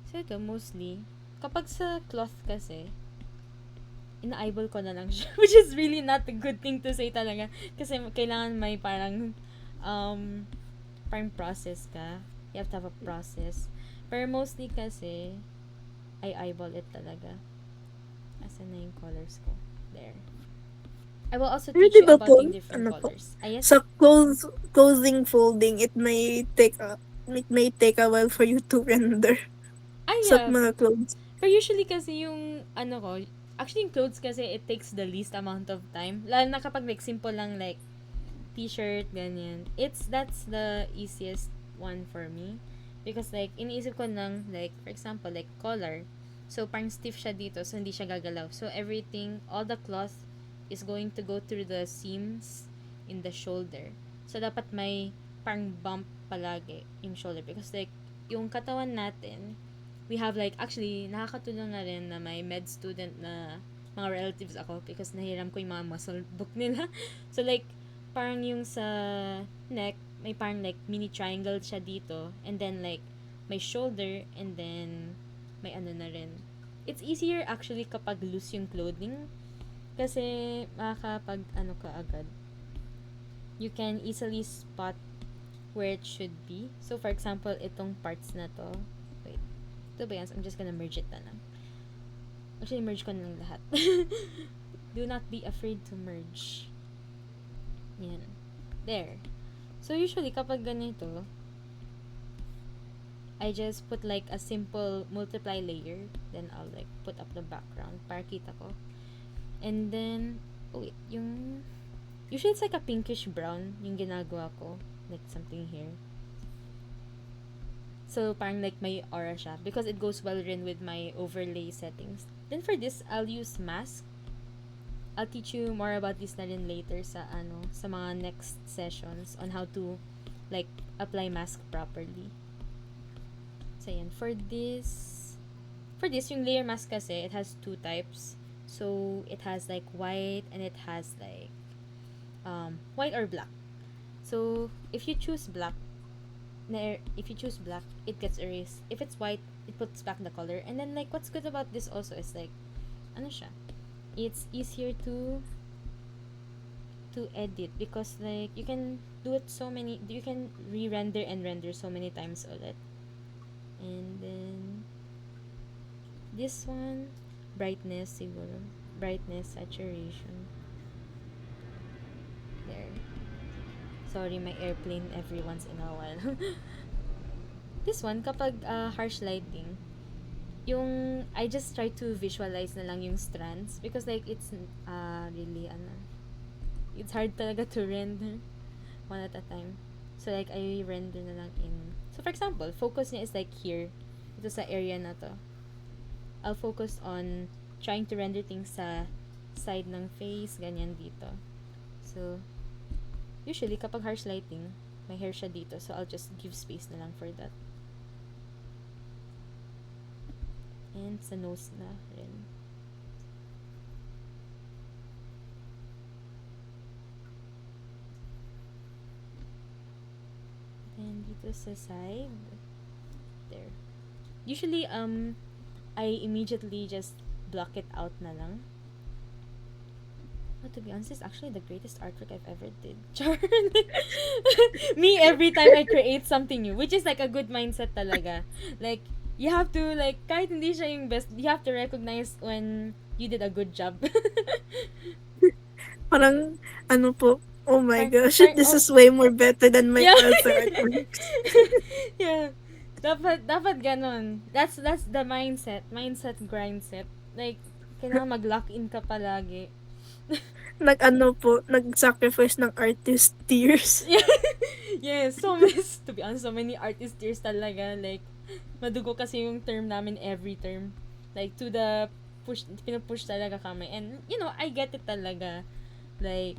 So ito, mostly, kapag sa cloth kasi, ina-eyeball ko na lang siya. Which is really not a good thing to say talaga. Kasi kailangan may parang process ka. You have to have a process. Pero mostly kasi, I eyeball it talaga. Asan na yung colors ko? There. I will also Pero teach you di ba about po, yung different ano po, colors. Yes? sa closing folding, it may take a while for you to render sa Yeah. mga clothes. Pero usually kasi yung, actually yung clothes kasi, it takes the least amount of time. Lalo na kapag like simple lang like, t-shirt, ganyan. That's the easiest one for me. Because like, iniisip ko nang like, for example, like collar. So, parang stiff siya dito, so hindi siya gagalaw. So, everything, all the cloth is going to go through the seams in the shoulder. So, dapat may parang bump palagi yung shoulder. Because like, yung katawan natin, we have like, actually, nakakatulong na rin na may med student na mga relatives ako because nahiram ko yung mga muscle book nila. So like, parang yung sa neck, may parang like mini triangle siya dito. And then like, may shoulder and then may ano na rin. it's easier actually kapag loose yung clothing. Kasi makakapag ano ka agad. You can easily spot where it should be. So, for example, itong parts na to. Wait. Ito ba yan? So, I'm just gonna merge it na lang. Actually, merge ko na lang lahat. Do not be afraid to merge. Yan. There. So, usually, kapag ganito, I just put like a simple multiply layer. Then, I'll like put up the background para kita ko. And then, oh wait, yung... Usually, it's like a pinkish brown yung ginagawa ko. Like, something here. So, parang like may aura siya. Because it goes well rin with my overlay settings. Then, for this, I'll use mask. I'll teach you more about this na rin later sa mga next sessions on how to like apply mask properly. So, yan. For this, yung layer mask kasi, it has two types. So, it has like white and it has like white or black. So, if you choose black, it gets erased. If it's white, it puts back the color. And then, like, what's good about this also is like, ano siya? It's easier to edit because like you can do it you can re-render and render so many times ulit. And then this one, brightness siguro. Brightness, saturation. There. Sorry, my airplane every once in a while. This one, kapag harsh lighting, I just try to visualize na lang yung strands because like it's really it's hard talaga to render one at a time. So like I render na lang in. So for example, focus niya is like here. Ito sa area na to. I'll focus on trying to render things sa side ng face, ganyan dito. So usually kapag harsh lighting, may hair siya dito. So I'll just give space na lang for that. And sa nose na rin. And dito sa side. There. Usually, I immediately just block it out na lang. But to be honest, it's actually the greatest artwork I've ever did. Char. Me, every time I create something new, which is like a good mindset talaga. Like, you have to, like, kahit hindi siya yung best, you have to recognize when you did a good job. Parang, oh my gosh, this is way more better than my other artworks. Yeah. Dapat ganon. That's the mindset. Mindset, grindset. Like, kailangan mag-lock in ka palagi. Nag-sacrifice ng artist tears. Yeah, to be honest, so many artist tears talaga. Like, madugo kasi yung term namin every term. Like, to the pinupush talaga kami. And, I get it talaga. Like,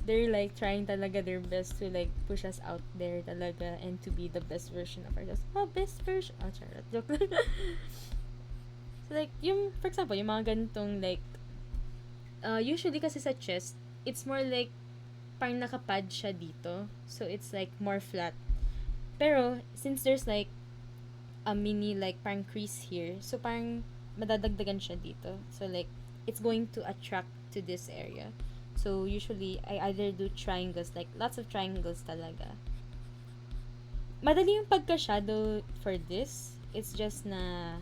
they're like trying talaga their best to like push us out there talaga and to be the best version of ourselves. Best version. Charot. Joke lang. So, like, for example, yung mga ganitong like, usually kasi sa chest, it's more like, parang nakapad siya dito. So, it's like more flat. Pero, since there's like, a mini like parang crease here, so parang madadagdagan siya dito. So like it's going to attract to this area. So usually I either do triangles, like lots of triangles talaga. Madali yung pagka-shadow for this. It's just na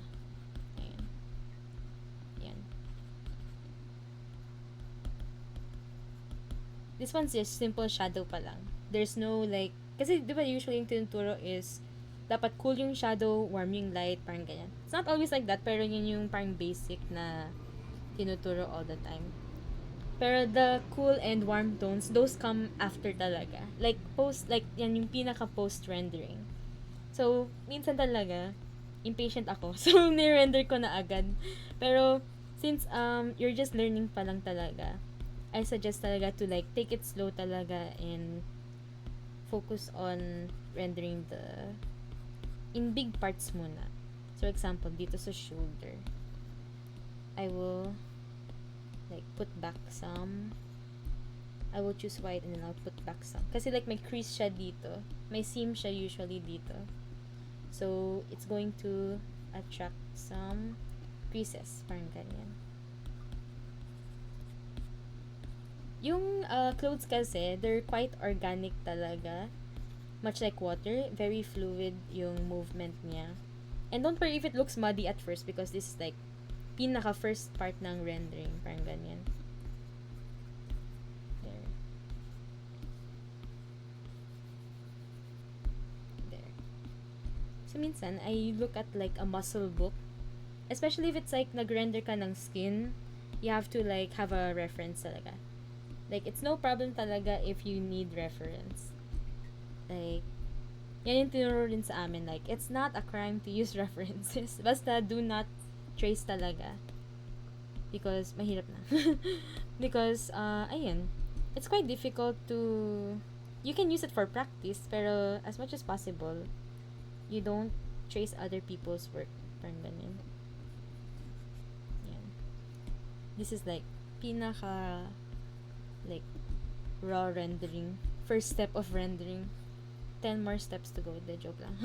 ayan. This one's just simple shadow pa lang. There's no like, kasi di ba usually yung tinuturo is dapat cool yung shadow, warm yung light, parang ganyan. It's not always like that, pero yun yung parang basic na tinuturo all the time. Pero the cool and warm tones, those come after talaga. Like, yan yung pinaka-post rendering. So, minsan talaga, impatient ako. So, ni-render ko na agad. Pero, since you're just learning pa lang talaga, I suggest talaga to like, take it slow talaga and focus on rendering in big parts muna. So, example, dito sa shoulder, I will like put back some. I will choose white and then I'll put back some. Kasi like may crease siya dito. May seam siya usually dito. So, it's going to attract some creases. Parang ganyan. Yung clothes kasi, they're quite organic talaga. Much like water, very fluid yung movement niya. And don't worry if it looks muddy at first because this is like pinaka first part ng rendering. Parang ganyan. There. There. So minsan, I look at like a muscle book. Especially if it's like nag-render ka ng skin, you have to like have a reference talaga. Like, it's no problem talaga if you need reference. Like, yan yung tinuro rin sa amin. Like, it's not a crime to use references. Basta do not trace talaga. Because, mahirap na. Because, ayun, it's quite difficult to... You can use it for practice, pero as much as possible, you don't trace other people's work. Parang ganyan. Yan. This is like, pinaka... like raw rendering, first step of rendering, 10 more steps to go. The joke lang.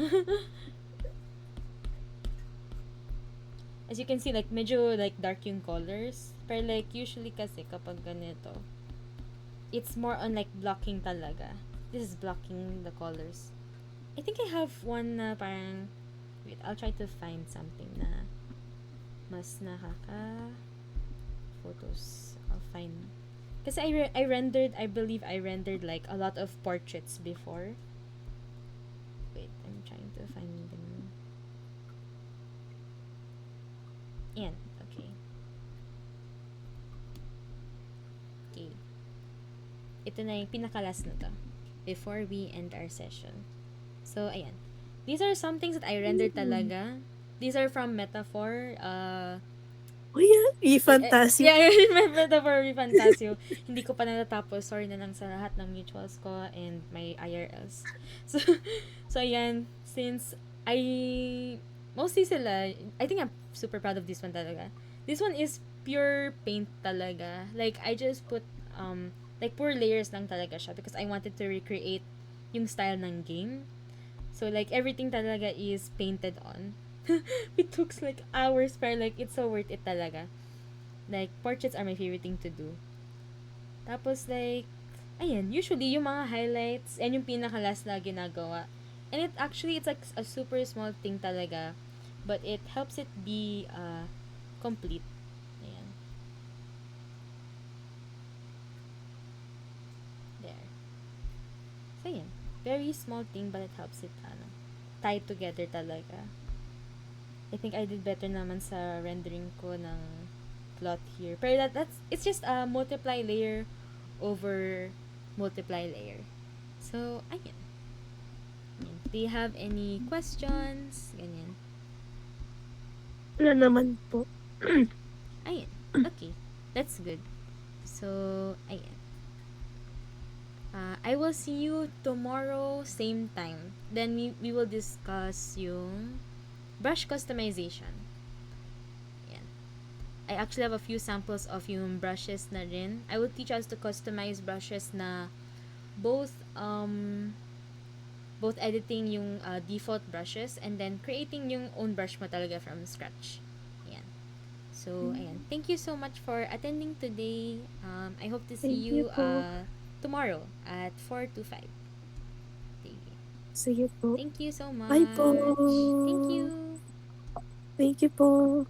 As you can see, like medyo like dark yung colors, pero like usually kasi kapag ganito, it's more on like blocking talaga. This is blocking the colors. I think I have one na parang, wait, I'll try to find something na mas nakaka photos. I'll find. Kasi I rendered, I believe I rendered like a lot of portraits before. Wait, I'm trying to find them. Yan, okay. Okay. Ito na yung pinaka-last na to before we end our session. So, ayan. These are some things that I rendered talaga. These are from Metaphor. Oh yeah, eFantasio. Yeah, I remember the for eFantasio. Hindi ko pa natatapos. Sorry na lang sa lahat ng mutuals ko and my IRLs. So ayan, since mostly sila, I think I'm super proud of this one talaga. This one is pure paint talaga. Like, I just put, like, pure layers lang talaga siya because I wanted to recreate yung style ng game. So, like, everything talaga is painted on. It took like hours, pero like it's so worth it talaga. Like, portraits are my favorite thing to do. Tapos like, ayan, usually yung mga highlights and yung pinaka-last na ginagawa. And it's like a super small thing talaga, but it helps it be complete. Ayan. There. So ayan, very small thing but it helps it tie together talaga. I think I did better naman sa rendering ko ng plot here. Pero it's just a multiply layer over multiply layer. So, ayan. Do you have any questions? Ganyan. Wala naman po. Ayan. Okay. That's good. So, ayan. I will see you tomorrow, same time. Then we will discuss yung brush customization. Yan. I actually have a few samples of yung brushes na rin. I will teach us to customize brushes na both editing yung default brushes and then creating yung own brush mo talaga from scratch. Yan. So, ayan. Thank you so much for attending today. I hope to see you tomorrow at 4 to 5. Sige po. Thank you so much. Bye po. Thank you. Thank you po.